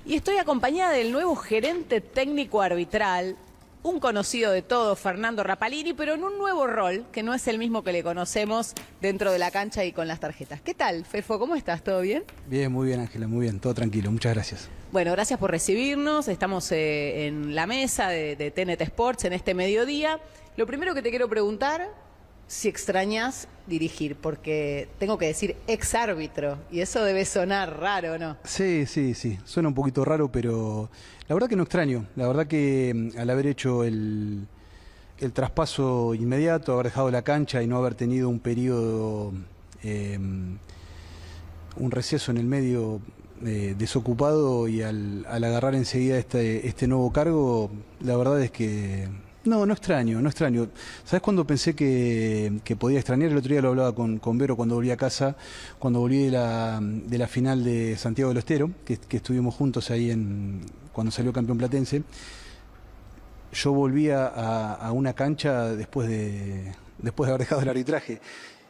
Y estoy acompañada del nuevo gerente técnico arbitral, un conocido de todos, Fernando Rapalini, pero en un nuevo rol, que no es el mismo que le conocemos dentro de la cancha y con las tarjetas. ¿Qué tal, Fefo? ¿Cómo estás? ¿Todo bien? Bien, muy bien, Ángela, muy bien, todo tranquilo, muchas gracias. Bueno, gracias por recibirnos. Estamos en la mesa de TNT Sports en este mediodía. Lo primero que te quiero preguntar, si extrañas dirigir, porque tengo que decir ex árbitro, y eso debe sonar raro, ¿no? Sí, suena un poquito raro, pero la verdad que no extraño. La verdad que al haber hecho el traspaso inmediato, haber dejado la cancha y no haber tenido un periodo, un receso en el medio desocupado, y al agarrar enseguida este nuevo cargo, la verdad es que no extraño. ¿Sabes cuándo pensé que podía extrañar? El otro día lo hablaba con Vero cuando volví a casa, cuando volví de la final de Santiago del Estero, que estuvimos juntos ahí cuando salió campeón platense. Yo volvía a una cancha después de haber dejado el arbitraje,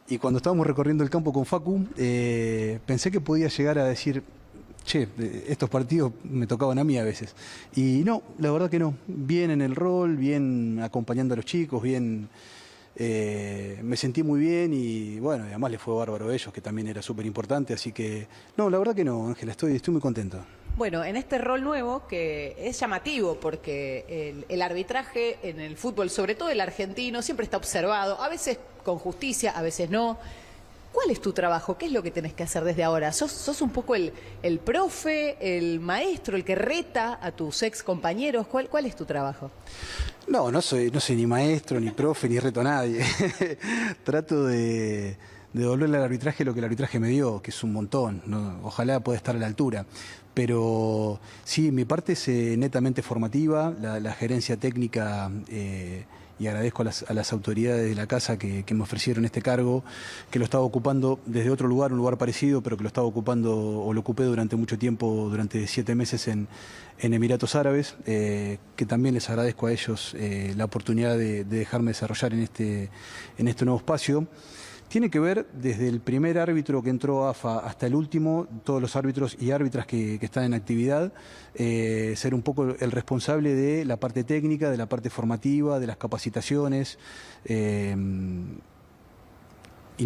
y cuando estábamos recorriendo el campo con Facu, pensé que podía llegar a decir: che, estos partidos me tocaban a mí a veces. Y no, la verdad que no. Bien en el rol, bien acompañando a los chicos, bien. Me sentí muy bien y bueno, además le fue bárbaro a ellos, que también era súper importante. Así que no, la verdad que no, Ángela, estoy muy contento. Bueno, en este rol nuevo, que es llamativo porque el arbitraje en el fútbol, sobre todo el argentino, siempre está observado, a veces con justicia, a veces no. ¿Cuál es tu trabajo? ¿Qué es lo que tenés que hacer desde ahora? ¿Sos un poco el profe, el maestro, el que reta a tus ex compañeros? ¿Cuál es tu trabajo? No soy ni maestro, ni profe, ni reto a nadie. Trato de devolverle al arbitraje lo que el arbitraje me dio, que es un montón, ¿no? Ojalá pueda estar a la altura. Pero sí, mi parte es netamente formativa, la gerencia técnica, y agradezco a las autoridades de la casa que me ofrecieron este cargo, que lo estaba ocupando desde otro lugar, un lugar parecido, pero que lo estaba ocupando, o lo ocupé durante mucho tiempo, durante 7 meses en Emiratos Árabes, que también les agradezco a ellos la oportunidad de dejarme desarrollar en este nuevo espacio. Tiene que ver desde el primer árbitro que entró a AFA hasta el último, todos los árbitros y árbitras que están en actividad, ser un poco el responsable de la parte técnica, de la parte formativa, de las capacitaciones, y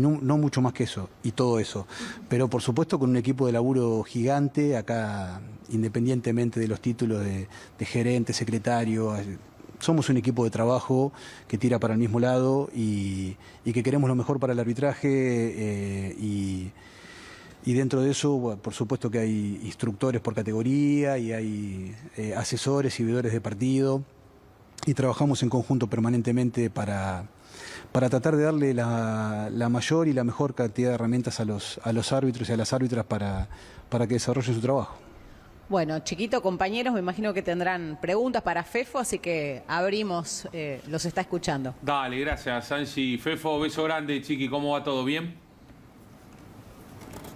no mucho más que eso, y todo eso. Pero por supuesto con un equipo de laburo gigante, acá independientemente de los títulos de gerente, secretario. Somos un equipo de trabajo que tira para el mismo lado y que queremos lo mejor para el arbitraje, y dentro de eso, bueno, por supuesto que hay instructores por categoría y hay asesores y veedores de partido, y trabajamos en conjunto permanentemente para tratar de darle la mayor y la mejor cantidad de herramientas a los árbitros y a las árbitras para que desarrollen su trabajo. Bueno, Chiquito, compañeros, me imagino que tendrán preguntas para Fefo, así que abrimos, los está escuchando. Dale, gracias, Angie. Fefo, beso grande, Chiqui, ¿cómo va todo? ¿Bien?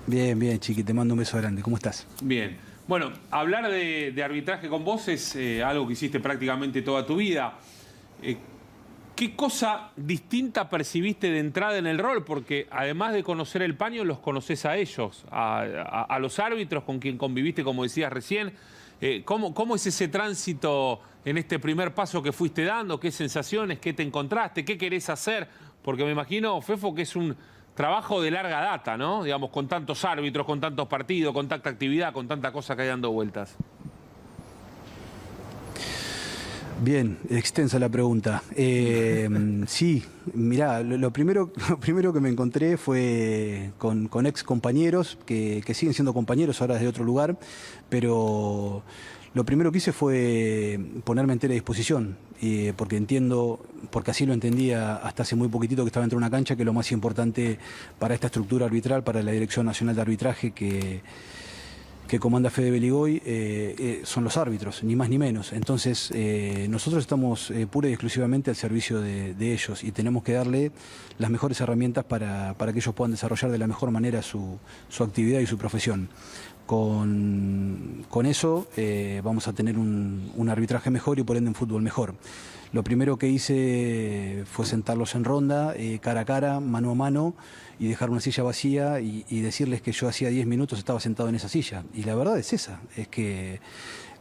Bien, Chiqui, te mando un beso grande. ¿Cómo estás? Bien. Bueno, hablar de arbitraje con vos es algo que hiciste prácticamente toda tu vida. ¿Qué cosa distinta percibiste de entrada en el rol? Porque además de conocer el paño, los conoces a ellos, a los árbitros con quien conviviste, como decías recién. ¿Cómo es ese tránsito en este primer paso que fuiste dando? ¿Qué sensaciones? ¿Qué te encontraste? ¿Qué querés hacer? Porque me imagino, Fefo, que es un trabajo de larga data, ¿no? Digamos, con tantos árbitros, con tantos partidos, con tanta actividad, con tanta cosa que hay dando vueltas. Bien, extensa la pregunta. Sí, mirá, lo primero que me encontré fue con ex compañeros, que siguen siendo compañeros ahora desde otro lugar, pero lo primero que hice fue ponerme entera a disposición, porque así lo entendía hasta hace muy poquitito que estaba dentro de una cancha, que lo más importante para esta estructura arbitral, para la Dirección Nacional de Arbitraje que comanda Fede Beligoy, son los árbitros, ni más ni menos. Entonces, nosotros estamos pura y exclusivamente al servicio de ellos, y tenemos que darle las mejores herramientas para que ellos puedan desarrollar de la mejor manera su actividad y su profesión. Con eso vamos a tener un arbitraje mejor y por ende un fútbol mejor. Lo primero que hice fue sentarlos en ronda, cara a cara, mano a mano, y dejar una silla vacía y decirles que yo hacía 10 minutos estaba sentado en esa silla. Y la verdad es esa, es que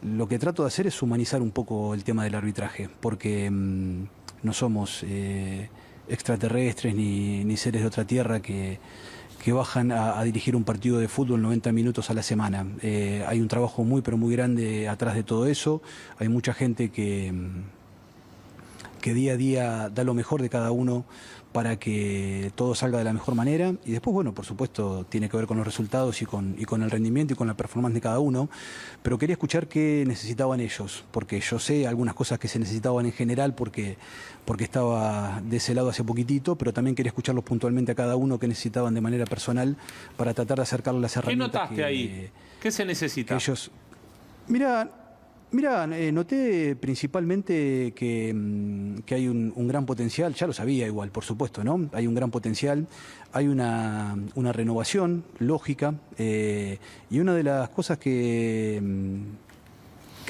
lo que trato de hacer es humanizar un poco el tema del arbitraje, porque no somos extraterrestres ni seres de otra tierra que bajan a dirigir un partido de fútbol 90 minutos a la semana. Hay un trabajo muy pero muy grande atrás de todo eso. Hay mucha gente que día a día da lo mejor de cada uno para que todo salga de la mejor manera, y después, bueno, por supuesto, tiene que ver con los resultados y con el rendimiento y con la performance de cada uno, pero quería escuchar qué necesitaban ellos, porque yo sé algunas cosas que se necesitaban en general porque estaba de ese lado hace poquitito, pero también quería escucharlos puntualmente a cada uno que necesitaban de manera personal para tratar de acercarles las herramientas. ¿Qué notaste ahí? ¿Qué se necesita? Ellos... Mira, noté principalmente que hay un gran potencial, ya lo sabía igual, por supuesto, ¿no? Hay un gran potencial, hay una renovación lógica, y una de las cosas que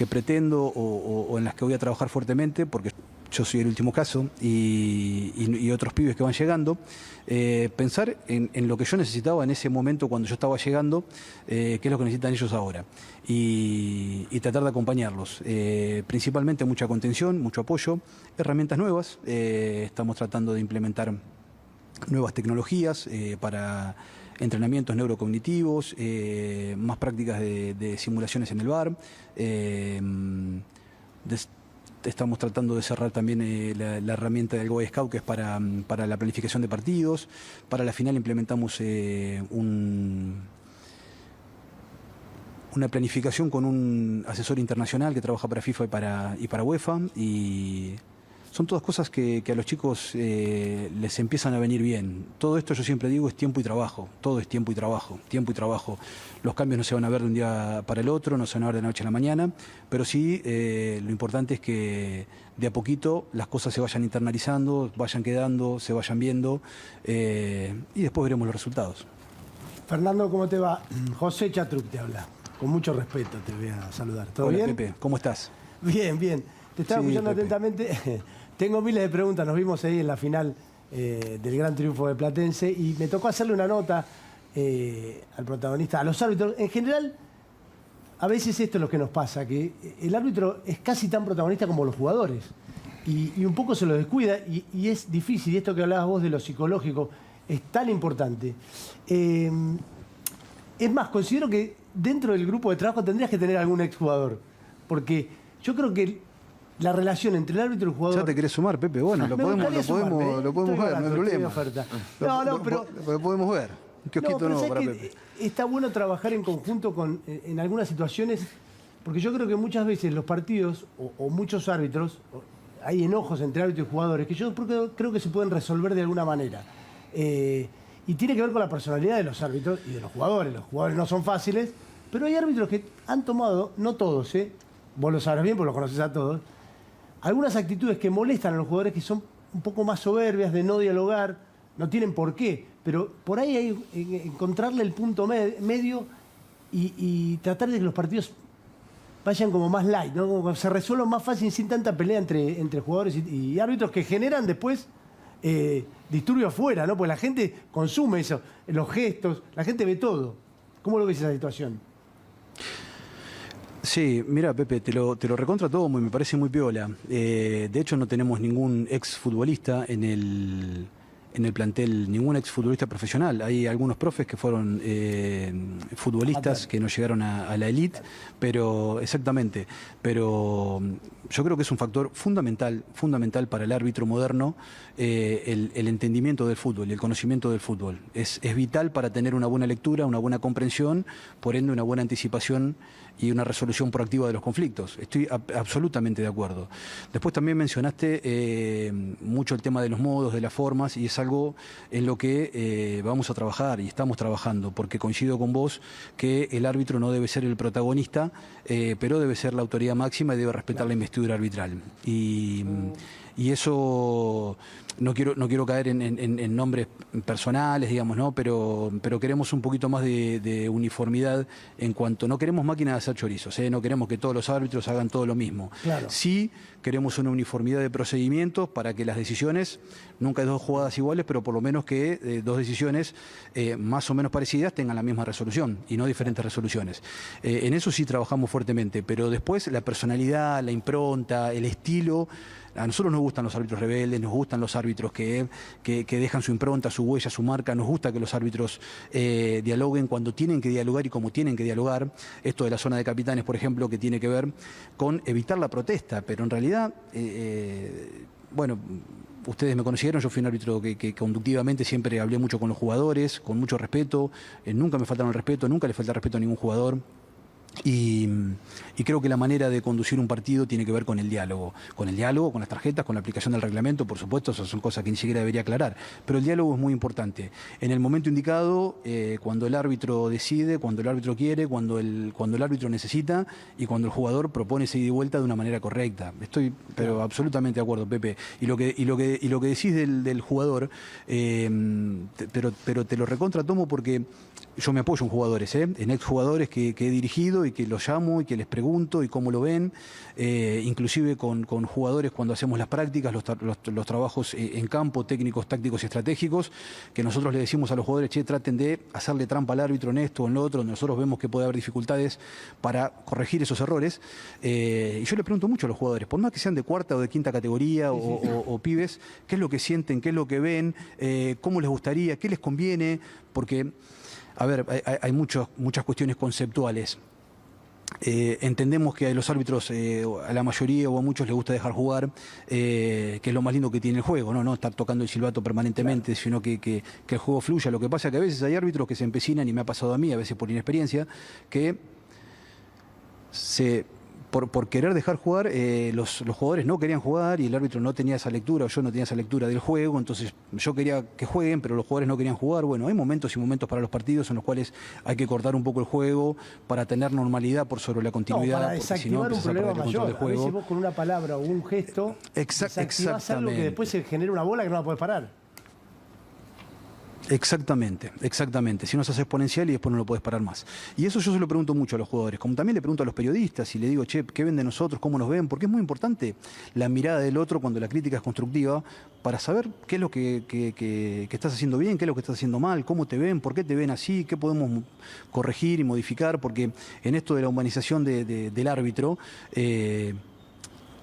pretendo o en las que voy a trabajar fuertemente, porque yo soy el último caso y otros pibes que van llegando, pensar en lo que yo necesitaba en ese momento cuando yo estaba llegando, qué es lo que necesitan ellos ahora, y tratar de acompañarlos. Principalmente mucha contención, mucho apoyo, herramientas nuevas. Estamos tratando de implementar nuevas tecnologías para entrenamientos neurocognitivos, más prácticas de simulaciones en el VAR. Estamos tratando de cerrar también la herramienta del Boy Scout, que es para la planificación de partidos. Para la final implementamos una planificación con un asesor internacional que trabaja para FIFA y para UEFA. Y son todas cosas que a los chicos les empiezan a venir bien. Todo esto, yo siempre digo, es tiempo y trabajo. Todo es tiempo y trabajo, tiempo y trabajo. Los cambios no se van a ver de un día para el otro, no se van a ver de la noche a la mañana, pero sí lo importante es que de a poquito las cosas se vayan internalizando, vayan quedando, se vayan viendo, y después veremos los resultados. Fernando, ¿cómo te va? José Chatruc te habla. Con mucho respeto te voy a saludar. ¿Todo Hola, bien? Pepe, ¿cómo estás? Bien, bien. Te estaba escuchando Pepe, atentamente. Tengo miles de preguntas. Nos vimos ahí en la final del gran triunfo de Platense y me tocó hacerle una nota al protagonista, a los árbitros. En general, a veces esto es lo que nos pasa, que el árbitro es casi tan protagonista como los jugadores y un poco se lo descuida y es difícil. Y esto que hablabas vos de lo psicológico es tan importante. Es más, considero que dentro del grupo de trabajo tendrías que tener algún exjugador, porque yo creo que la relación entre el árbitro y el jugador... ¿Ya te querés sumar, Pepe? Bueno, lo podemos ver, no hay problema. Pero lo podemos ver. Un kiosquito nuevo para Pepe. Está bueno trabajar en conjunto en algunas situaciones, porque yo creo que muchas veces los partidos o muchos árbitros, hay enojos entre árbitros y jugadores que yo creo que se pueden resolver de alguna manera. Y tiene que ver con la personalidad de los árbitros y de los jugadores. Los jugadores no son fáciles, pero hay árbitros que han tomado, no todos, vos lo sabrás bien porque los conoces a todos, algunas actitudes que molestan a los jugadores, que son un poco más soberbias, de no dialogar, no tienen por qué, pero por ahí hay encontrarle el punto medio y tratar de que los partidos vayan como más light, ¿no? Como que se resuelvan más fácil sin tanta pelea entre jugadores y árbitros que generan después disturbio afuera, ¿no? Porque la gente consume eso, los gestos, la gente ve todo. ¿Cómo lo ves esa situación? Sí, mira, Pepe, te lo recontra todo, me parece muy piola. De hecho, no tenemos ningún exfutbolista en el plantel, ningún exfutbolista profesional. Hay algunos profes que fueron futbolistas que no llegaron a la elite, pero exactamente. Pero yo creo que es un factor fundamental para el árbitro moderno, el entendimiento del fútbol y el conocimiento del fútbol. Es vital para tener una buena lectura, una buena comprensión, por ende una buena anticipación y una resolución proactiva de los conflictos. Estoy absolutamente de acuerdo. Después también mencionaste mucho el tema de los modos, de las formas, y es algo en lo que vamos a trabajar y estamos trabajando, porque coincido con vos que el árbitro no debe ser el protagonista, pero debe ser la autoridad máxima y debe respetar la investidura arbitral. Y Y eso no quiero caer en nombres personales, digamos, ¿no? Pero queremos un poquito más de uniformidad en cuanto, no queremos máquinas de hacer chorizos, ¿eh? No queremos que todos los árbitros hagan todo lo mismo. Claro. Sí queremos una uniformidad de procedimientos para que las decisiones, nunca hay dos jugadas iguales, pero por lo menos que dos decisiones más o menos parecidas tengan la misma resolución y no diferentes resoluciones. En eso sí trabajamos fuertemente, pero después la personalidad, la impronta, el estilo. A nosotros nos gustan los árbitros rebeldes, nos gustan los árbitros que dejan su impronta, su huella, su marca. Nos gusta que los árbitros dialoguen cuando tienen que dialogar y como tienen que dialogar. Esto de la zona de capitanes, por ejemplo, que tiene que ver con evitar la protesta, pero en realidad, bueno, ustedes me conocieron, yo fui un árbitro que conductivamente siempre hablé mucho con los jugadores, con mucho respeto, nunca me faltaron el respeto, nunca le falta el respeto a ningún jugador. Y creo que la manera de conducir un partido tiene que ver con el diálogo, con las tarjetas, con la aplicación del reglamento, por supuesto, esas son cosas que ni siquiera debería aclarar, pero el diálogo es muy importante. En el momento indicado, cuando el árbitro decide, cuando el árbitro quiere, cuando el árbitro necesita y cuando el jugador propone esa ida y vuelta de una manera correcta. Estoy pero absolutamente de acuerdo, Pepe. Y lo que decís del jugador, pero te lo recontra tomo porque yo me apoyo en jugadores, en exjugadores que he dirigido y que los llamo y que les pregunto y cómo lo ven, inclusive con jugadores cuando hacemos las prácticas, los trabajos en campo, técnicos, tácticos y estratégicos, que nosotros le decimos a los jugadores, che, traten de hacerle trampa al árbitro en esto o en lo otro, nosotros vemos que puede haber dificultades para corregir esos errores. Y yo le pregunto mucho a los jugadores, por más que sean de cuarta o de quinta categoría o pibes, qué es lo que sienten, qué es lo que ven, cómo les gustaría, qué les conviene, porque... A ver, hay muchas cuestiones conceptuales. Entendemos que a los árbitros, a la mayoría o a muchos les gusta dejar jugar, que es lo más lindo que tiene el juego, no estar tocando el silbato permanentemente, claro, sino que el juego fluya. Lo que pasa es que a veces hay árbitros que se empecinan, y me ha pasado a mí, a veces por inexperiencia, que por querer dejar jugar, los jugadores no querían jugar y el árbitro no tenía esa lectura, o yo no tenía esa lectura del juego, entonces yo quería que jueguen, pero los jugadores no querían jugar. Bueno, hay momentos y momentos para los partidos en los cuales hay que cortar un poco el juego para tener normalidad por sobre la continuidad. Para desactivar un problema mayor. A veces vos con una palabra o un gesto desactivás algo que después se genera una bola que no la podés parar. Exactamente. Si no se hace exponencial y después no lo podés parar más. Y eso yo se lo pregunto mucho a los jugadores, como también le pregunto a los periodistas y le digo, che, ¿qué ven de nosotros? ¿Cómo nos ven? Porque es muy importante la mirada del otro cuando la crítica es constructiva para saber qué es lo que estás haciendo bien, qué es lo que estás haciendo mal, cómo te ven, por qué te ven así, qué podemos corregir y modificar, porque en esto de la humanización del árbitro...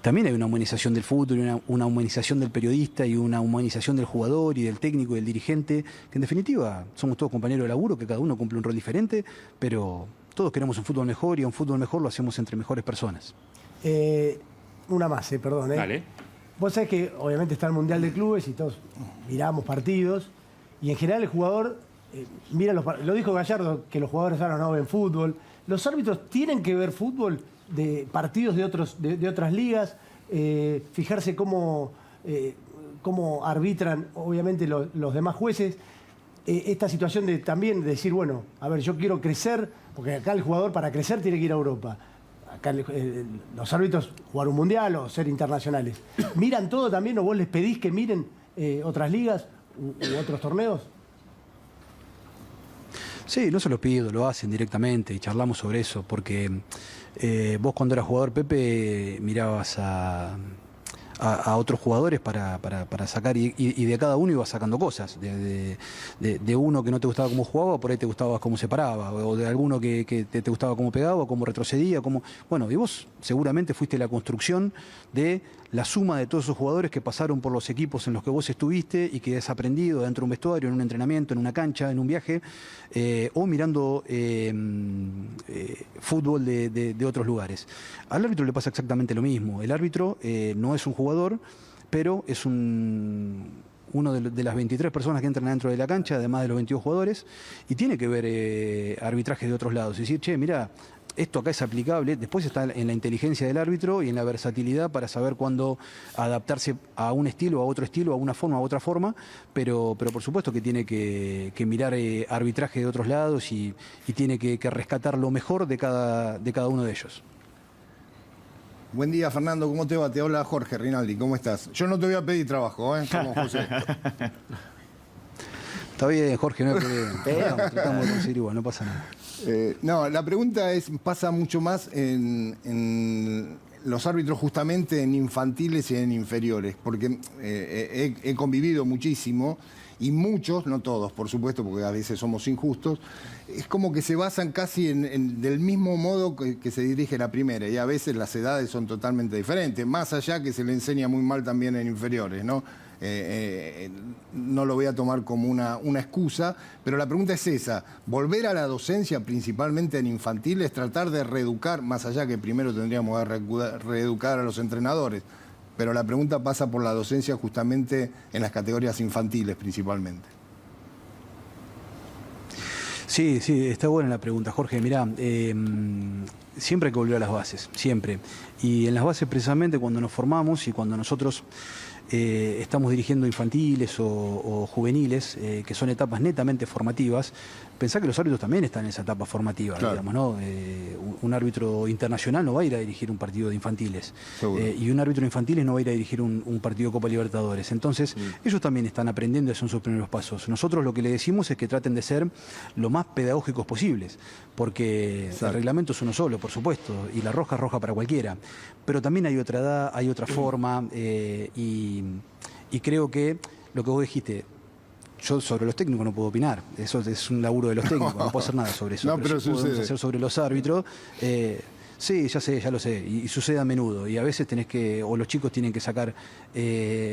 también hay una humanización del fútbol, una humanización del periodista y una humanización del jugador y del técnico y del dirigente, que en definitiva somos todos compañeros de laburo, que cada uno cumple un rol diferente, pero todos queremos un fútbol mejor y un fútbol mejor lo hacemos entre mejores personas. Una más, perdón. Dale. Vos sabés que obviamente está el Mundial de Clubes y todos miramos partidos y en general el jugador mira lo dijo Gallardo, que los jugadores ahora no ven fútbol. Los árbitros tienen que ver fútbol de partidos de otras ligas, fijarse cómo arbitran obviamente los demás jueces, esta situación de también decir, bueno, a ver, yo quiero crecer, porque acá el jugador para crecer tiene que ir a Europa, acá los árbitros jugar un mundial o ser internacionales, ¿miran todo también o vos les pedís que miren otras ligas u otros torneos? Sí, no se lo pido, lo hacen directamente y charlamos sobre eso, porque vos cuando eras jugador, Pepe, mirabas a otros jugadores para sacar y de cada uno ibas sacando cosas. De uno que no te gustaba cómo jugaba, por ahí te gustaba cómo se paraba, o de alguno que te gustaba cómo pegaba, cómo retrocedía, bueno, y vos seguramente fuiste la construcción de la suma de todos esos jugadores que pasaron por los equipos en los que vos estuviste y que has aprendido dentro de un vestuario, en un entrenamiento, en una cancha, en un viaje, o mirando fútbol de otros lugares. Al árbitro le pasa exactamente lo mismo. El árbitro no es un jugador, pero es uno de las 23 personas que entran dentro de la cancha, además de los 22 jugadores, y tiene que ver arbitrajes de otros lados. Es decir, che, mira, esto acá es aplicable, después está en la inteligencia del árbitro y en la versatilidad para saber cuándo adaptarse a un estilo, a otro estilo, a una forma, a otra forma, pero por supuesto que tiene que mirar arbitraje de otros lados y tiene que rescatar lo mejor de cada uno de ellos. Buen día, Fernando, ¿cómo te va? Te habla Jorge Rinaldi, ¿cómo estás? Yo no te voy a pedir trabajo, como José. Está bien, Jorge, no hay problema. Tratamos de conseguir igual, no pasa nada. No, la pregunta pasa mucho más en los árbitros justamente en infantiles y en inferiores, porque he convivido muchísimo y muchos, no todos, por supuesto, porque a veces somos injustos, es como que se basan casi del mismo modo que se dirige la primera y a veces las edades son totalmente diferentes, más allá que se le enseña muy mal también en inferiores, ¿no? No lo voy a tomar como una excusa, pero la pregunta es esa, volver a la docencia principalmente en infantiles, tratar de reeducar, más allá que primero tendríamos que reeducar a los entrenadores, pero la pregunta pasa por la docencia justamente en las categorías infantiles principalmente. Sí, está buena la pregunta, Jorge. Mirá, siempre hay que volver a las bases, siempre. Y en las bases precisamente cuando nos formamos y cuando nosotros estamos dirigiendo infantiles o juveniles, que son etapas netamente formativas, pensá que los árbitros también están en esa etapa formativa, claro. digamos, ¿no? Un árbitro internacional no va a ir a dirigir un partido de infantiles. Y un árbitro infantiles no va a ir a dirigir un partido de Copa Libertadores. Entonces, ellos también están aprendiendo, esos son sus primeros pasos. Nosotros lo que le decimos es que traten de ser lo más pedagógicos posibles, porque el reglamento es uno solo, por supuesto, y la roja es roja para cualquiera. Pero también hay otra edad, hay otra forma, y creo que lo que vos dijiste, yo sobre los técnicos no puedo opinar, eso es un laburo de los técnicos, no puedo hacer nada sobre eso. No, pero sí podemos hacer sobre los árbitros. Sí, ya sé, ya lo sé, y sucede a menudo, y a veces tenés que, o los chicos tienen que sacar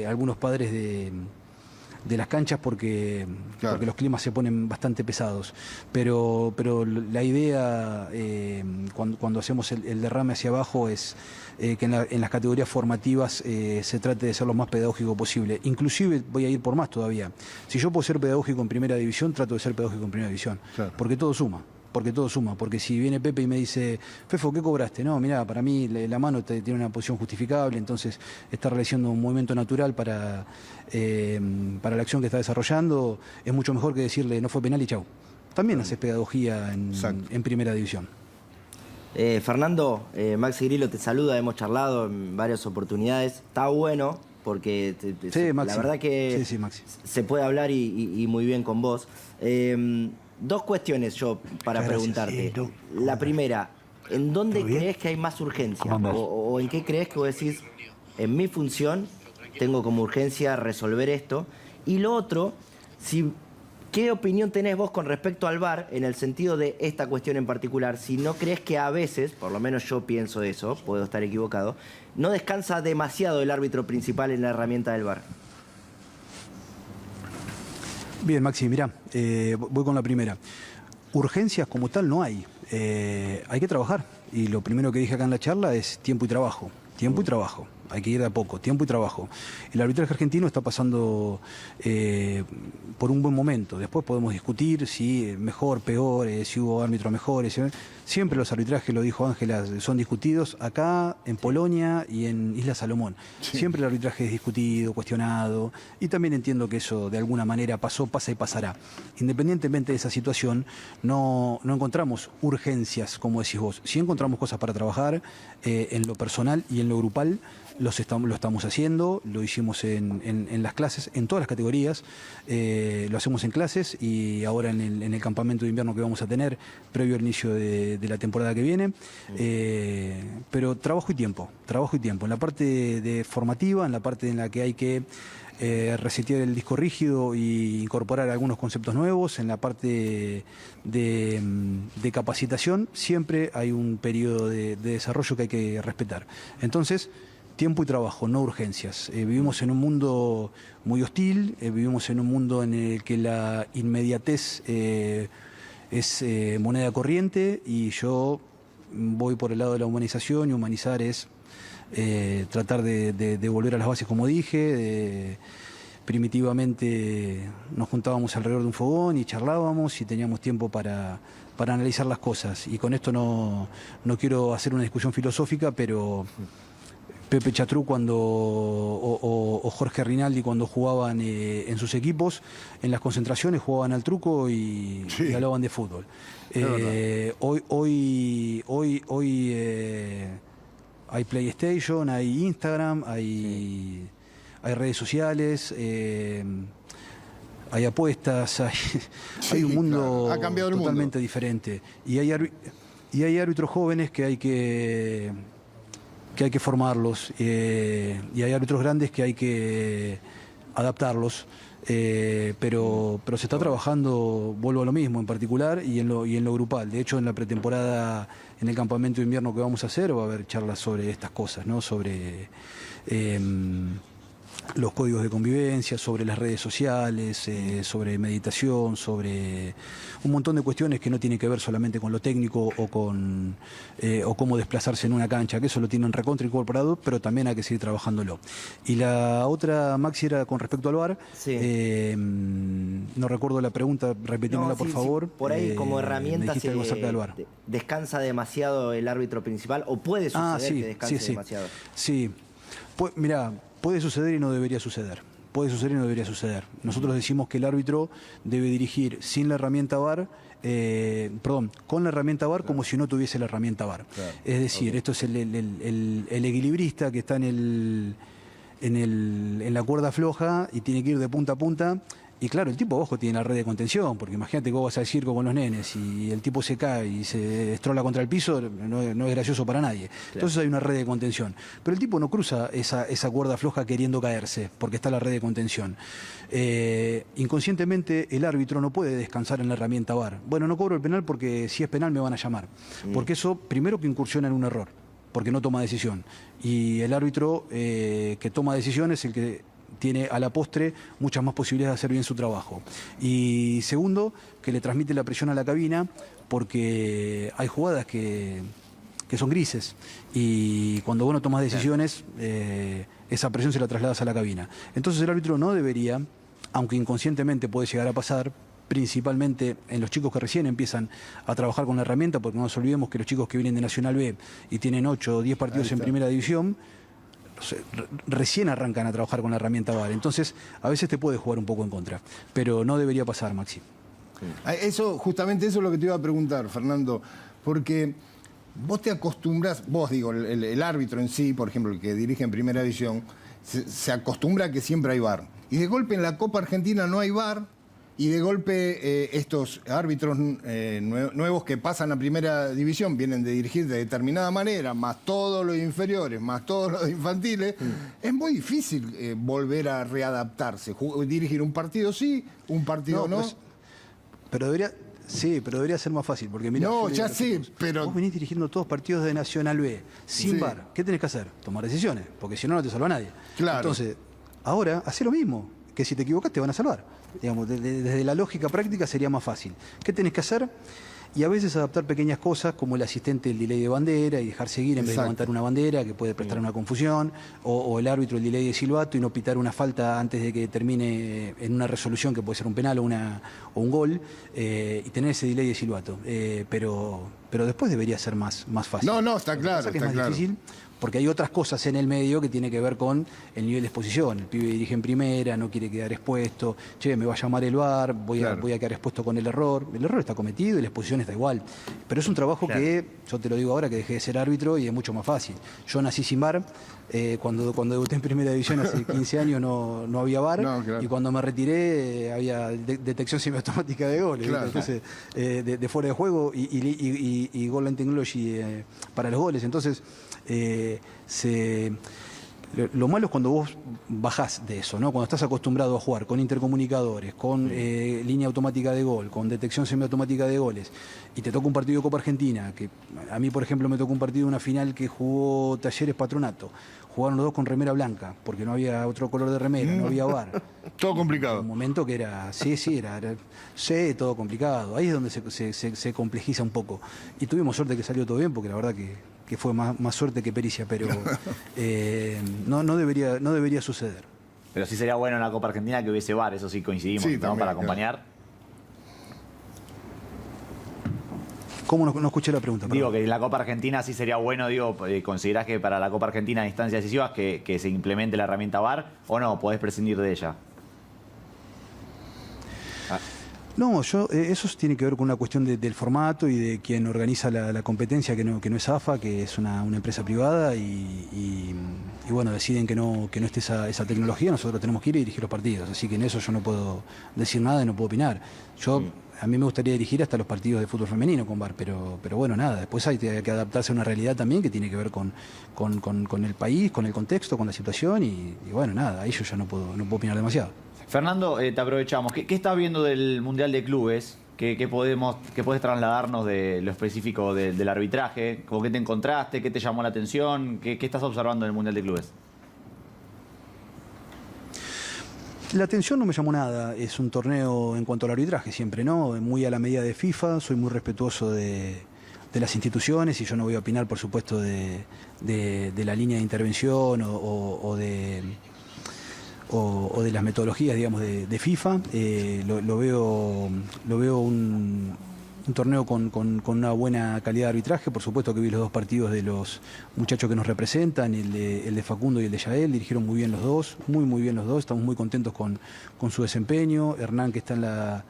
algunos padres de las canchas porque los climas se ponen bastante pesados. Pero la idea cuando hacemos el derrame hacia abajo es que en las categorías formativas se trate de ser lo más pedagógico posible. Inclusive voy a ir por más todavía. Si yo puedo ser pedagógico en primera división, trato de ser pedagógico en primera división. Claro. Porque todo suma. Porque si viene Pepe y me dice, Fefo, ¿qué cobraste? No, mirá, para mí la mano tiene una posición justificable, entonces está realizando un movimiento natural para la acción que está desarrollando, es mucho mejor que decirle, no fue penal y chau. También haces pedagogía en primera división. Fernando, Maxi Grillo te saluda, hemos charlado en varias oportunidades, está bueno porque la verdad que Maxi. Se puede hablar y muy bien con vos. Dos cuestiones yo para preguntarte. La primera, ¿en dónde crees que hay más urgencia? ¿O en qué crees que vos decís, en mi función tengo como urgencia resolver esto? Y lo otro, ¿qué opinión tenés vos con respecto al VAR en el sentido de esta cuestión en particular? Si no crees que a veces, por lo menos yo pienso eso, puedo estar equivocado, no descansa demasiado el árbitro principal en la herramienta del VAR. Bien, Maxi, mirá, voy con la primera. Urgencias como tal no hay. Hay que trabajar. Y lo primero que dije acá en la charla es tiempo y trabajo. Tiempo y trabajo. Hay que ir de a poco, tiempo y trabajo. El arbitraje argentino está pasando por un buen momento. Después podemos discutir si mejor, peor, si hubo árbitros mejores. Siempre los arbitrajes, lo dijo Ángela, son discutidos acá, en Polonia y en Isla Salomón. Sí. Siempre el arbitraje es discutido, cuestionado. Y también entiendo que eso de alguna manera pasó, pasa y pasará. Independientemente de esa situación, no encontramos urgencias, como decís vos. Sí encontramos cosas para trabajar en lo personal y en lo grupal. Lo estamos haciendo, lo hicimos en las clases, en todas las categorías, lo hacemos en clases y ahora en el campamento de invierno que vamos a tener, previo al inicio de la temporada que viene. Pero trabajo y tiempo. En la parte de formativa, en la parte en la que hay que resetear el disco rígido e incorporar algunos conceptos nuevos, en la parte de capacitación, siempre hay un periodo de desarrollo que hay que respetar. Entonces, tiempo y trabajo, no urgencias. Vivimos en un mundo muy hostil, vivimos en un mundo en el que la inmediatez es moneda corriente y yo voy por el lado de la humanización y humanizar es tratar de volver a las bases como dije. Primitivamente nos juntábamos alrededor de un fogón y charlábamos y teníamos tiempo para analizar las cosas. Y con esto no quiero hacer una discusión filosófica, pero Pepe Chatrú o Jorge Rinaldi cuando jugaban en sus equipos, en las concentraciones jugaban al truco y hablaban de fútbol. Hoy hay PlayStation, hay Instagram, hay redes sociales, hay apuestas, hay un mundo claro. Ha cambiado el totalmente mundo. diferente. Y hay árbitros jóvenes que hay que formarlos, y hay árbitros grandes que hay que adaptarlos. Pero se está trabajando, vuelvo a lo mismo, en particular y en lo grupal. De hecho, en la pretemporada, en el campamento de invierno que vamos a hacer, va a haber charlas sobre estas cosas, ¿no? Sobre los códigos de convivencia, sobre las redes sociales, sobre meditación, sobre un montón de cuestiones que no tienen que ver solamente con lo técnico o cómo desplazarse en una cancha, que eso lo tienen recontra incorporado, pero también hay que seguir trabajándolo. Y la otra, Maxi, era con respecto al VAR. Sí. No recuerdo la pregunta, repetímela, No, por sí, favor. sí. Por ahí, como Me herramienta, dijiste algo acerca del VAR. descansa demasiado el árbitro principal, o puede suceder que descanse demasiado. Sí, pues, mirá, puede suceder y no debería suceder. Puede suceder y no debería suceder. Nosotros decimos que el árbitro debe dirigir sin la herramienta VAR, con la herramienta VAR como si no tuviese la herramienta VAR. Claro. Es decir, esto es el equilibrista que está en la cuerda floja y tiene que ir de punta a punta. Y claro, el tipo abajo tiene la red de contención, porque imagínate que vos vas al circo con los nenes y el tipo se cae y se estrola contra el piso, no es gracioso para nadie. Claro. Entonces hay una red de contención. Pero el tipo no cruza esa cuerda floja queriendo caerse, porque está la red de contención. Inconscientemente el árbitro no puede descansar en la herramienta VAR. Bueno, no cobro el penal porque si es penal me van a llamar. Porque eso, primero, que incursiona en un error, porque no toma decisión. Y el árbitro que toma decisiones es el que tiene a la postre muchas más posibilidades de hacer bien su trabajo. Y segundo, que le transmite la presión a la cabina, porque hay jugadas que son grises y cuando vos no tomás decisiones, esa presión se la trasladas a la cabina. Entonces el árbitro no debería, aunque inconscientemente puede llegar a pasar, principalmente en los chicos que recién empiezan a trabajar con la herramienta, porque no nos olvidemos que los chicos que vienen de Nacional B y tienen 8 o 10 partidos en primera división, recién arrancan a trabajar con la herramienta VAR. Entonces, a veces te puede jugar un poco en contra. Pero no debería pasar, Maxi. Justamente eso es lo que te iba a preguntar, Fernando. Porque vos te acostumbras, el árbitro en sí, por ejemplo, el que dirige en primera división, se acostumbra a que siempre hay VAR. Y de golpe en la Copa Argentina no hay VAR. Y de golpe estos árbitros nuevos que pasan a primera división vienen de dirigir de determinada manera, más todos los inferiores, más todos los infantiles. Es muy difícil volver a readaptarse. Dirigir un partido sí, un partido no. Pues, pero debería ser más fácil, porque mirá, no, ya sé, pero vos venís dirigiendo todos partidos de Nacional B, sin VAR. ¿Qué tenés que hacer? Tomar decisiones, porque si no, no te salva nadie. Claro. Entonces, ahora, hacé lo mismo, que si te equivocás te van a salvar. Digamos, desde la lógica práctica sería más fácil. ¿Qué tenés que hacer? Y a veces adaptar pequeñas cosas como el asistente, el delay de bandera y dejar seguir en vez de levantar una bandera que puede prestar una confusión, o el árbitro, el delay de silbato y no pitar una falta antes de que termine en una resolución que puede ser un penal o un gol, y tener ese delay de silbato. Pero después debería ser más fácil. No, está claro. Lo que pasa es más difícil porque hay otras cosas en el medio que tiene que ver con el nivel de exposición. El pibe dirige en primera, no quiere quedar expuesto. Che, me va a llamar el VAR, voy a quedar expuesto con el error. El error está cometido y la exposición está igual. Pero es un trabajo que, yo te lo digo ahora, que dejé de ser árbitro y es mucho más fácil. Yo nací sin VAR. Cuando debuté en primera división hace 15 años no había VAR. Y cuando me retiré había detección semiautomática de goles. Entonces, de fuera de juego y goal line technology para los goles. Entonces, lo malo es cuando vos bajás de eso, ¿no? Cuando estás acostumbrado a jugar con intercomunicadores, con línea automática de gol, con detección semiautomática de goles, y te toca un partido de Copa Argentina, que a mí, por ejemplo, me tocó un partido de una final que jugó Talleres Patronato. Jugaron los dos con remera blanca, porque no había otro color de remera, no había VAR. Todo complicado. Un momento que era, todo complicado. Ahí es donde se complejiza un poco. Y tuvimos suerte que salió todo bien, porque la verdad que fue más suerte que pericia, pero no debería suceder. Pero sí sería bueno en la Copa Argentina que hubiese VAR, eso sí coincidimos, Sí, ¿no? también, Para acompañar. ¿Cómo no escuché la pregunta? Digo que en la Copa Argentina sí sería bueno, ¿considerás que para la Copa Argentina en instancias decisivas que se implemente la herramienta VAR o no? ¿Podés prescindir de ella? No, eso tiene que ver con una cuestión del formato y de quien organiza la competencia, que no es AFA, que es una empresa privada y bueno, deciden que no esté esa tecnología, nosotros tenemos que ir y dirigir los partidos, así que en eso yo no puedo decir nada y no puedo opinar. A mí me gustaría dirigir hasta los partidos de fútbol femenino con VAR, pero bueno, nada, después hay que adaptarse a una realidad también que tiene que ver con el país, con el contexto, con la situación y bueno, nada, ahí yo ya no puedo opinar demasiado. Fernando, te aprovechamos. ¿Qué estás viendo del Mundial de Clubes? ¿Qué podés trasladarnos de lo específico del arbitraje? ¿Con qué te encontraste? ¿Qué te llamó la atención? ¿Qué estás observando en el Mundial de Clubes? La atención no me llamó nada, es un torneo en cuanto al arbitraje siempre, ¿no? Muy a la medida de FIFA, soy muy respetuoso de las instituciones y yo no voy a opinar, por supuesto, de la línea de intervención o de las metodologías, digamos, de FIFA. Lo veo un torneo con una buena calidad de arbitraje. Por supuesto que vi los dos partidos de los muchachos que nos representan, el de Facundo y el de Yael, dirigieron muy bien los dos, muy bien los dos, estamos muy contentos con su desempeño. Hernán, que está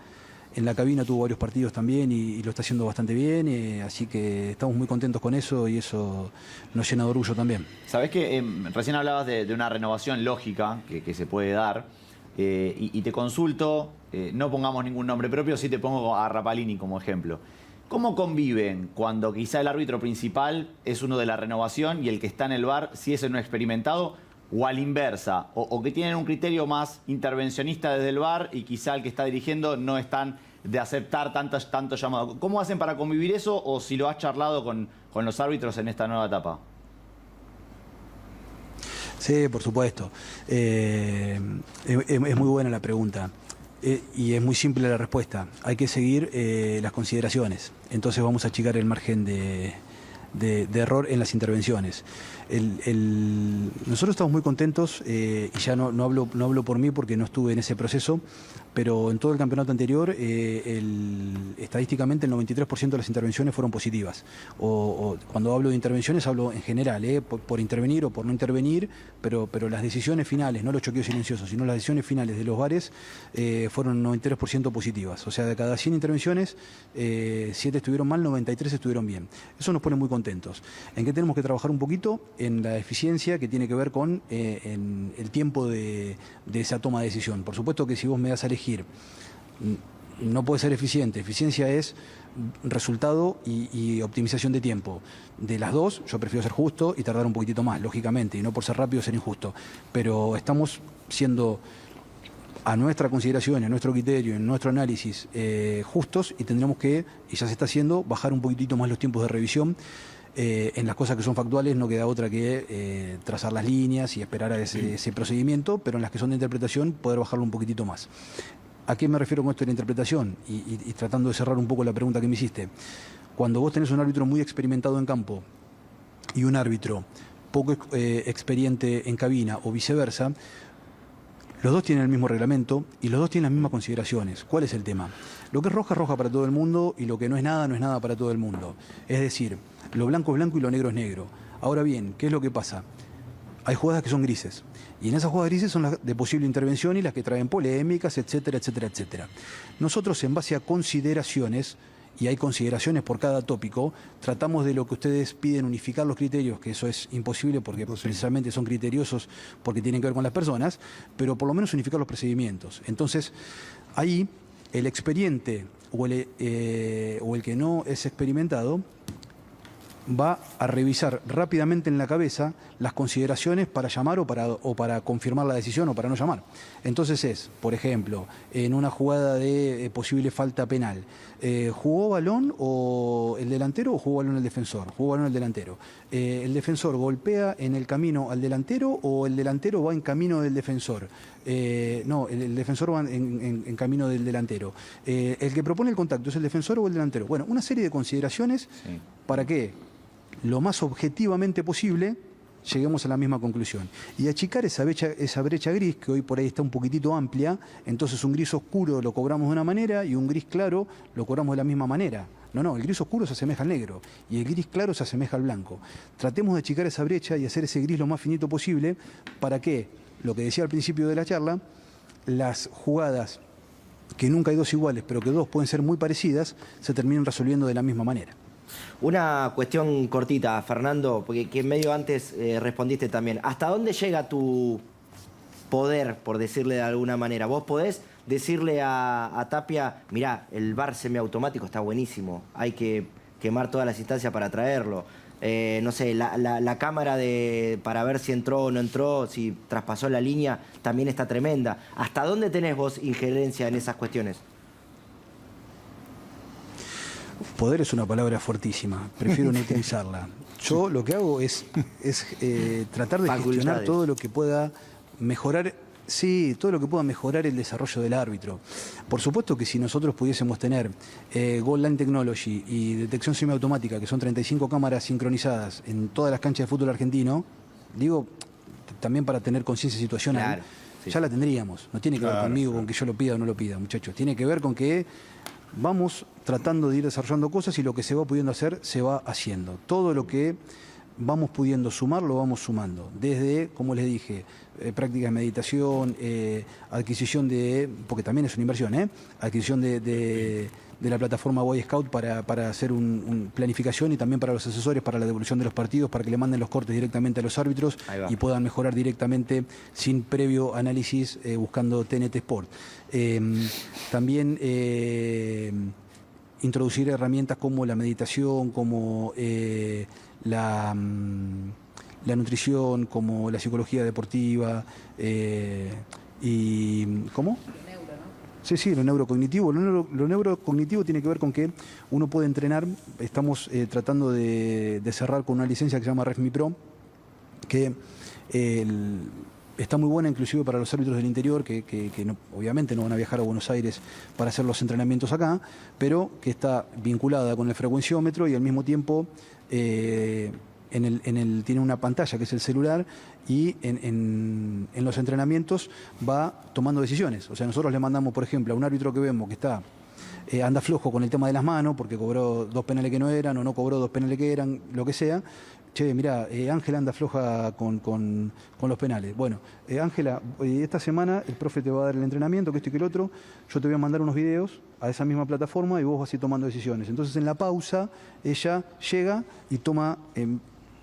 en la cabina, tuvo varios partidos también y lo está haciendo bastante bien, así que estamos muy contentos con eso y eso nos llena de orgullo también. Sabés que recién hablabas de una renovación lógica que se puede dar y te consulto, no pongamos ningún nombre propio, sí te pongo a Rapalini como ejemplo. ¿Cómo conviven cuando quizá el árbitro principal es uno de la renovación y el que está en el VAR sí es uno experimentado? O a la inversa, o que tienen un criterio más intervencionista desde el VAR y quizá el que está dirigiendo no están de aceptar tanto llamado. ¿Cómo hacen para convivir eso o si lo has charlado con los árbitros en esta nueva etapa? Sí, por supuesto. Es muy buena la pregunta. Y es muy simple la respuesta. Hay que seguir las consideraciones. Entonces vamos a achicar el margen de error en las intervenciones. Nosotros estamos muy contentos y ya no hablo por mí porque no estuve en ese proceso, pero en todo el campeonato anterior estadísticamente el 93% de las intervenciones fueron positivas. O cuando hablo de intervenciones hablo en general, por intervenir o por no intervenir, pero las decisiones finales, no los choqueos silenciosos, sino las decisiones finales de los VARes fueron 93% positivas. O sea, de cada 100 intervenciones, 7 estuvieron mal, 93 estuvieron bien. Eso nos pone muy contentos. ¿En qué tenemos que trabajar un poquito? En la eficiencia que tiene que ver con en el tiempo de esa toma de decisión. Por supuesto que si vos me das a elegir, no puede ser eficiente. Eficiencia es resultado y optimización de tiempo. De las dos, yo prefiero ser justo y tardar un poquitito más, lógicamente, y no por ser rápido ser injusto. Pero estamos siendo, a nuestra consideración, a nuestro criterio, en nuestro análisis, justos y tendremos que, y ya se está haciendo, bajar un poquitito más los tiempos de revisión. En las cosas que son factuales no queda otra que trazar las líneas y esperar a ese procedimiento, pero en las que son de interpretación poder bajarlo un poquitito más. ¿A qué me refiero con esto de la interpretación? Y tratando de cerrar un poco la pregunta que me hiciste. Cuando vos tenés un árbitro muy experimentado en campo y un árbitro poco experiente en cabina o viceversa, los dos tienen el mismo reglamento y los dos tienen las mismas consideraciones. ¿Cuál es el tema? Lo que es roja para todo el mundo y lo que no es nada para todo el mundo. Es decir, lo blanco es blanco y lo negro es negro. Ahora bien, ¿qué es lo que pasa? Hay jugadas que son grises. Y en esas jugadas grises son las de posible intervención y las que traen polémicas, etcétera, etcétera, etcétera. Nosotros, en base a consideraciones, y hay consideraciones por cada tópico, tratamos de lo que ustedes piden unificar los criterios, que eso es imposible porque precisamente son criteriosos porque tienen que ver con las personas, pero por lo menos unificar los procedimientos. Entonces, ahí el experiente o el que no es experimentado va a revisar rápidamente en la cabeza las consideraciones para llamar o para confirmar la decisión o para no llamar. Entonces es, por ejemplo, en una jugada de posible falta penal, ¿jugó balón o el delantero o jugó balón el defensor? Jugó balón el delantero. ¿El defensor golpea en el camino al delantero o el delantero va en camino del defensor? No, el defensor va en camino del delantero. ¿El que propone el contacto es el defensor o el delantero? Bueno, una serie de consideraciones para que lo más objetivamente posible lleguemos a la misma conclusión. Y achicar esa brecha gris, que hoy por ahí está un poquitito amplia, entonces un gris oscuro lo cobramos de una manera y un gris claro lo cobramos de la misma manera. No, el gris oscuro se asemeja al negro y el gris claro se asemeja al blanco. Tratemos de achicar esa brecha y hacer ese gris lo más finito posible para que, lo que decía al principio de la charla, las jugadas que nunca hay dos iguales, pero que dos pueden ser muy parecidas, se terminen resolviendo de la misma manera. Una cuestión cortita, Fernando, porque que medio antes respondiste también. ¿Hasta dónde llega tu poder, por decirle de alguna manera? ¿Vos podés decirle a Tapia, mirá, el VAR semiautomático está buenísimo, hay que quemar todas las instancias para traerlo? No sé, la cámara para ver si entró o no entró, si traspasó la línea, también está tremenda. ¿Hasta dónde tenés vos injerencia en esas cuestiones? Poder es una palabra fuertísima, prefiero no utilizarla. Yo lo que hago es tratar de gestionar todo lo que pueda mejorar. Sí, todo lo que pueda mejorar el desarrollo del árbitro. Por supuesto que si nosotros pudiésemos tener Goal Line Technology y detección semiautomática, que son 35 cámaras sincronizadas en todas las canchas de fútbol argentino, digo, también para tener conciencia situacional, claro, sí, ya la tendríamos. No tiene que ver conmigo, con que yo lo pida o no lo pida, muchachos. Tiene que ver con que vamos tratando de ir desarrollando cosas y lo que se va pudiendo hacer, se va haciendo. Todo lo que vamos pudiendo sumar, lo vamos sumando. Desde, como les dije, prácticas de meditación, adquisición porque también es una inversión, adquisición de la plataforma Boy Scout para hacer una planificación y también para los asesores, para la devolución de los partidos, para que le manden los cortes directamente a los árbitros y puedan mejorar directamente sin previo análisis buscando TNT Sport. También introducir herramientas como la meditación, como la nutrición, como la psicología deportiva y ¿cómo? Sí, lo neurocognitivo. Lo neurocognitivo tiene que ver con que uno puede entrenar. Estamos tratando de cerrar con una licencia que se llama RefMi Pro, que está muy buena inclusive para los árbitros del interior, que no, obviamente no van a viajar a Buenos Aires para hacer los entrenamientos acá, pero que está vinculada con el frecuenciómetro y al mismo tiempo tiene una pantalla que es el celular y en los entrenamientos va tomando decisiones. O sea, nosotros le mandamos, por ejemplo, a un árbitro que vemos que está anda flojo con el tema de las manos porque cobró 2 penales que no eran o no cobró 2 penales que eran, lo que sea. Che, mirá, Ángela anda floja con los penales. Bueno, Ángela, esta semana el profe te va a dar el entrenamiento, que esto y que el otro. Yo te voy a mandar unos videos a esa misma plataforma y vos vas a ir tomando decisiones. Entonces, en la pausa, ella llega y toma,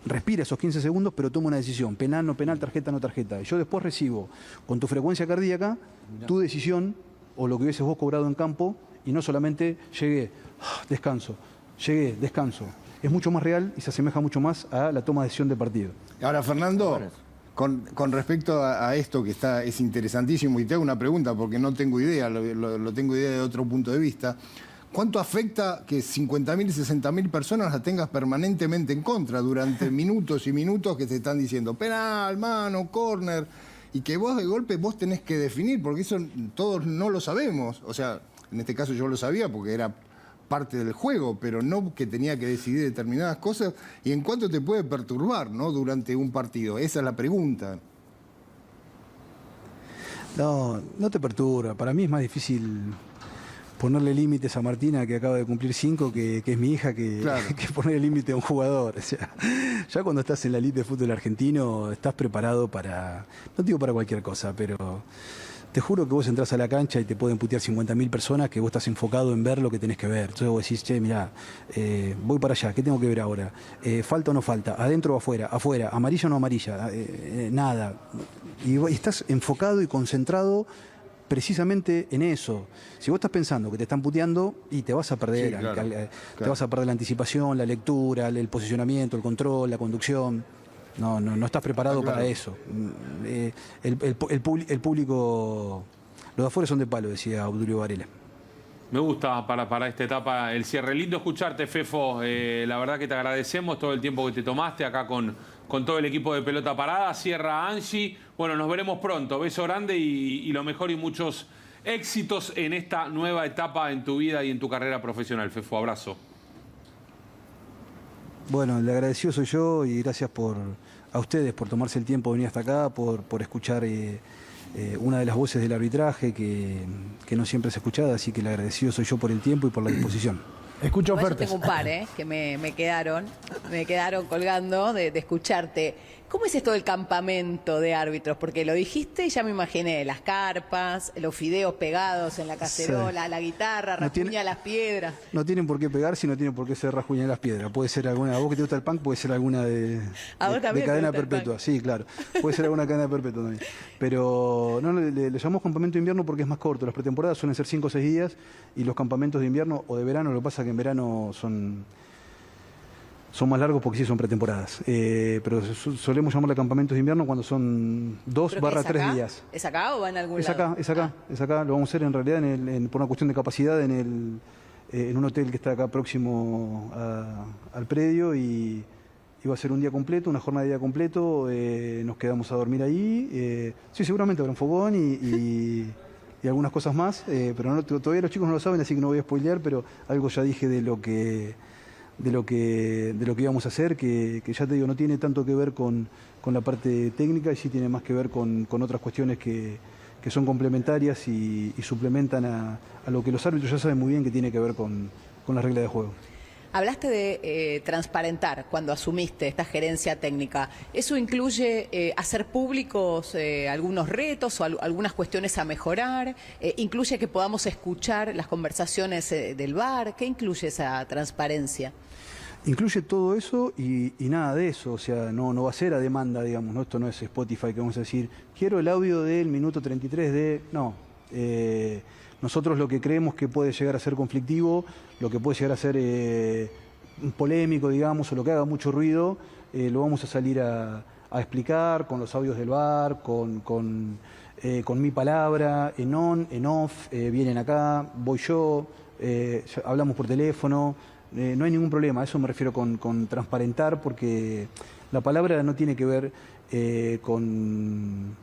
respira esos 15 segundos, pero toma una decisión. Penal, no penal, tarjeta, no tarjeta. Y yo después recibo, con tu frecuencia cardíaca, tu decisión o lo que hubieses vos cobrado en campo y no solamente llegué, descanso, llegué, descanso. Es mucho más real y se asemeja mucho más a la toma de decisión de partido. Ahora, Fernando, con respecto a esto que es interesantísimo, y te hago una pregunta porque no tengo idea, lo tengo idea de otro punto de vista. ¿Cuánto afecta que 50.000 y 60.000 personas las tengas permanentemente en contra durante minutos y minutos que te están diciendo penal, mano, córner, y que vos de golpe vos tenés que definir, porque eso todos no lo sabemos? O sea, en este caso yo lo sabía porque era parte del juego, pero no que tenía que decidir determinadas cosas. ¿Y en cuánto te puede perturbar, ¿no?, durante un partido? Esa es la pregunta. No te perturba. Para mí es más difícil ponerle límites a Martina, que acaba de cumplir 5, que es mi hija, que ponerle límite a un jugador. O sea, ya cuando estás en la elite de fútbol argentino, estás preparado para, no digo para cualquier cosa, pero te juro que vos entrás a la cancha y te pueden putear 50.000 personas, que vos estás enfocado en ver lo que tenés que ver. Entonces vos decís, che, mirá, voy para allá, ¿qué tengo que ver ahora? ¿Falta o no falta? ¿Adentro o afuera? ¿Afuera? ¿Amarilla o no amarilla? Nada. Y estás enfocado y concentrado precisamente en eso. Si vos estás pensando que te están puteando, y te vas a perder. Sí, claro, te vas a perder la anticipación, la lectura, el posicionamiento, el control, la conducción. No estás preparado para eso. El público, los de afuera son de palo, decía Obdulio Varela. Me gusta para esta etapa el cierre. Lindo escucharte, Fefo. La verdad que te agradecemos todo el tiempo que te tomaste acá con todo el equipo de Pelota Parada. Cierra Angie. Bueno, nos veremos pronto. Beso grande y lo mejor y muchos éxitos en esta nueva etapa en tu vida y en tu carrera profesional, Fefo. Abrazo. Bueno, le agradecido soy yo y gracias a ustedes por tomarse el tiempo de venir hasta acá, por escuchar una de las voces del arbitraje que no siempre es escuchada, así que le agradecido soy yo por el tiempo y por la disposición. Escucho Igual yo ofertas. tengo un par, que me quedaron colgando de escucharte. ¿Cómo es esto del campamento de árbitros? Porque lo dijiste y ya me imaginé, las carpas, los fideos pegados en la cacerola, Sí. la guitarra, No tiene- rasguña las piedras. No tienen por qué pegar, si no tienen por qué ser rasguñar las piedras. Puede ser alguna, a vos que te gusta el punk, puede ser alguna A vos de también te cadena gusta el perpetua. punk. Sí, claro. Puede ser alguna cadena perpetua también. Pero no, le llamamos campamento de invierno porque es más corto. Las pretemporadas suelen ser 5 o 6 días y los campamentos de invierno o de verano, lo que pasa es que en verano son más largos porque sí son pretemporadas. Pero solemos llamarle campamentos de invierno cuando son ¿Pero qué, 2/3 días. ¿Es acá o va en algún Es lado? acá, es acá, es acá. Lo vamos a hacer en realidad por una cuestión de capacidad en un hotel que está acá próximo al predio y va a ser un día completo, una jornada de día completo. Nos quedamos a dormir ahí. Sí, seguramente habrá un fogón y algunas cosas más, pero todavía los chicos no lo saben, así que no voy a spoilear, pero algo ya dije de lo que íbamos a hacer, que ya te digo, no tiene tanto que ver con la parte técnica y sí tiene más que ver con otras cuestiones que son complementarias y suplementan a lo que los árbitros ya saben muy bien que tiene que ver con las reglas de juego. Hablaste de transparentar cuando asumiste esta gerencia técnica. ¿Eso incluye hacer públicos algunos retos o algunas cuestiones a mejorar? ¿Incluye que podamos escuchar las conversaciones del VAR? ¿Qué incluye esa transparencia? Incluye todo eso y nada de eso, o sea, no va a ser a demanda, digamos, ¿no? Esto no es Spotify que vamos a decir, quiero el audio del minuto 33 de... No, nosotros lo que creemos que puede llegar a ser conflictivo, lo que puede llegar a ser polémico, digamos, o lo que haga mucho ruido, lo vamos a salir a explicar con los audios del VAR, con mi palabra, en on, en off, vienen acá, voy yo, hablamos por teléfono. No hay ningún problema, a eso me refiero con transparentar, porque la palabra no tiene que ver con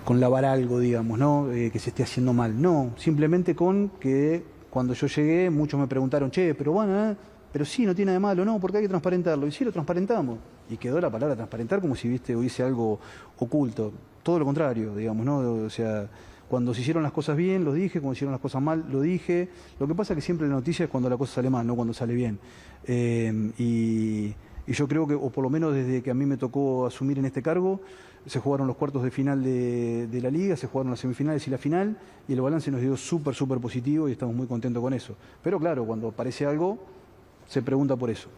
lavar algo, digamos, ¿no? Que se esté haciendo mal. No, simplemente con que cuando yo llegué muchos me preguntaron, che, pero bueno, pero sí, no tiene nada de malo, no, porque hay que transparentarlo. Y sí, lo transparentamos. Y quedó la palabra transparentar como si, hubiese algo oculto. Todo lo contrario, digamos, ¿no? O sea... Cuando se hicieron las cosas bien, lo dije. Cuando se hicieron las cosas mal, lo dije. Lo que pasa es que siempre la noticia es cuando la cosa sale mal, no cuando sale bien. Y yo creo que, o por lo menos desde que a mí me tocó asumir en este cargo, se jugaron los cuartos de final de la Liga, se jugaron las semifinales y la final, y el balance nos dio súper positivo y estamos muy contentos con eso. Pero claro, cuando aparece algo, se pregunta por eso.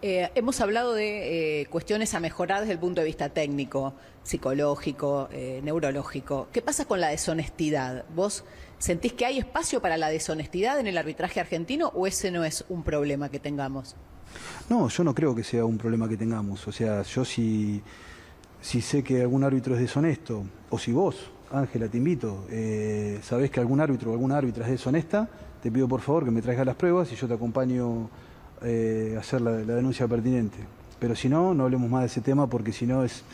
Hemos hablado de cuestiones a mejorar desde el punto de vista técnico, psicológico, neurológico. ¿Qué pasa con la deshonestidad? ¿Vos sentís que hay espacio para la deshonestidad en el arbitraje argentino o ese no es un problema que tengamos? No, yo no creo que sea un problema que tengamos. O sea, yo si sé que algún árbitro es deshonesto, o si vos, Ángela, te invito, sabés que algún árbitro o alguna árbitra es deshonesta, te pido por favor que me traigas las pruebas y yo te acompaño hacer la denuncia pertinente. Pero si no, no hablemos más de ese tema porque si no es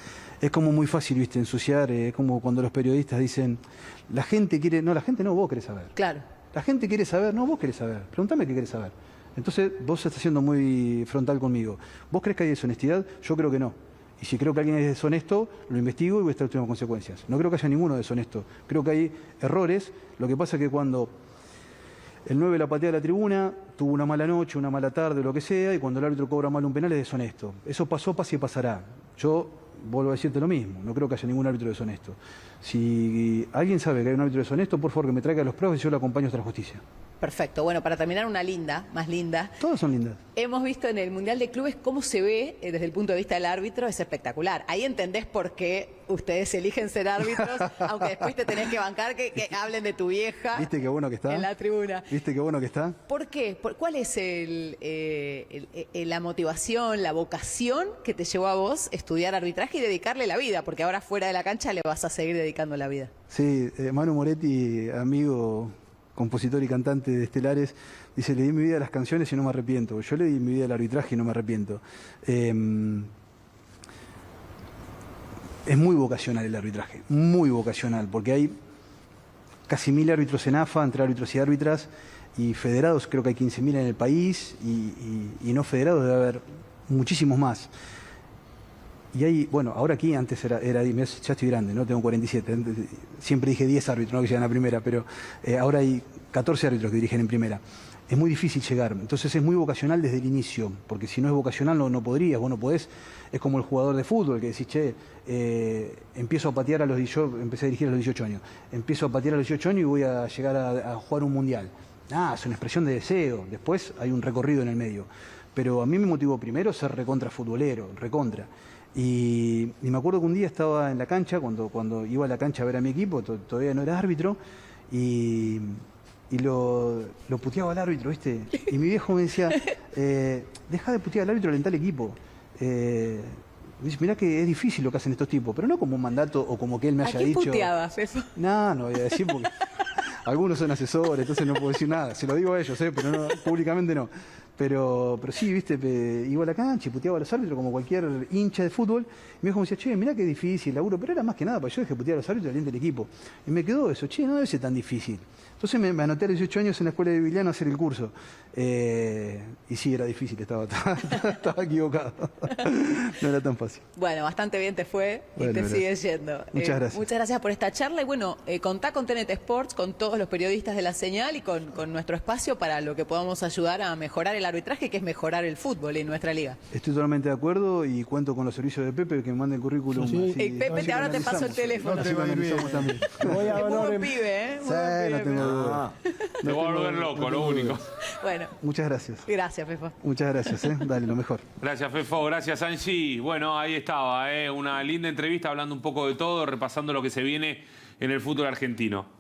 como muy fácil, viste, ensuciar. Es como cuando los periodistas dicen, la gente quiere... No, la gente no, vos querés saber. Claro. La gente quiere saber, no, vos querés saber. Pregúntame qué querés saber. Entonces, vos estás siendo muy frontal conmigo. ¿Vos crees que hay deshonestidad? Yo creo que no. Y si creo que alguien es deshonesto, lo investigo y voy a estar en las consecuencias. No creo que haya ninguno deshonesto. Creo que hay errores. Lo que pasa es que cuando el 9 la patea a la tribuna, tuvo una mala noche, una mala tarde, lo que sea, y cuando el árbitro cobra mal un penal es deshonesto. Eso pasó, pasa y pasará. Yo vuelvo a decirte lo mismo, no creo que haya ningún árbitro deshonesto. Si alguien sabe que hay un árbitro deshonesto, por favor que me traiga los pruebas y yo lo acompaño hasta la justicia. Perfecto. Bueno, para terminar, una linda, más linda. Todas son lindas. Hemos visto en el Mundial de Clubes cómo se ve desde el punto de vista del árbitro, es espectacular. Ahí entendés por qué ustedes eligen ser árbitros, aunque después te tenés que bancar que hablen de tu vieja. ¿Viste qué bueno que está? En la tribuna. ¿Viste qué bueno que está? ¿Por qué? ¿Cuál es la motivación, la vocación que te llevó a vos estudiar arbitraje y dedicarle la vida? Porque ahora fuera de la cancha le vas a seguir dedicando la vida. Sí, Manu Moretti, amigo, compositor y cantante de Estelares, dice, le di mi vida a las canciones y no me arrepiento. Yo le di mi vida al arbitraje y no me arrepiento. Es muy vocacional el arbitraje, muy vocacional, porque hay casi 1000 árbitros en AFA, entre árbitros y árbitras, y federados creo que hay 15.000 en el país, y no federados debe haber muchísimos más. Y hay, bueno, ahora aquí antes era ya estoy grande, ¿no? Tengo 47. Siempre dije 10 árbitros, no que llegan a primera, pero ahora hay 14 árbitros que dirigen en primera. es muy difícil llegar. Entonces es muy vocacional desde el inicio, porque si no es vocacional no podrías, vos no podés. Es como el jugador de fútbol que decís, che, empiezo a patear yo empecé a dirigir a los 18 años, empiezo a patear a los 18 años y voy a llegar a jugar un mundial. Es una expresión de deseo, después hay un recorrido en el medio. Pero a mí me motivó primero ser recontra futbolero, recontra. Y me acuerdo que un día estaba en la cancha, cuando iba a la cancha a ver a mi equipo, todavía no era árbitro, y lo puteaba al árbitro, ¿viste? Y mi viejo me decía, deja de putear al árbitro, alentá al equipo. Dice, mirá que es difícil lo que hacen estos tipos, pero no como un mandato o como que él me haya dicho. ¿A quién puteabas, Fefo? No voy a decir porque algunos son asesores, entonces no puedo decir nada. Se lo digo a ellos, pero no, públicamente no. Pero sí, viste, iba a la cancha y puteaba a los árbitros como cualquier hincha de fútbol. Y mi hijo me decía, che, mirá qué difícil, laburo. Pero era más que nada, para yo dejé putear a los árbitros y aliente el equipo. Y me quedó eso, che, no debe ser tan difícil. Entonces me anoté a los 18 años en la escuela de Viliano a hacer el curso. Y sí, era difícil, estaba equivocado. No era tan fácil. Bueno, bastante bien te fue y te sigue yendo. Muchas gracias. Muchas gracias por esta charla. Y bueno, contá con TNT Sports, con todos los periodistas de La Señal y con nuestro espacio para lo que podamos ayudar a mejorar el arbitraje, que es mejorar el fútbol en nuestra liga. Estoy totalmente de acuerdo y cuento con los servicios de Pepe que me mande el currículum. Sí. Así, Pepe, ahora te paso el teléfono. Así lo analizamos también. Voy a Es muy hablar buen pibe, ¿eh? Muy buen Sí, pibe, no tengo pero- duda. Te voy a volver loco, lo único. Bueno, Muchas gracias. gracias, Fefo. Muchas gracias, Dale, lo mejor. Gracias, Fefo. Gracias, Angie. Bueno, ahí estaba, una linda entrevista hablando un poco de todo, repasando lo que se viene en el fútbol argentino.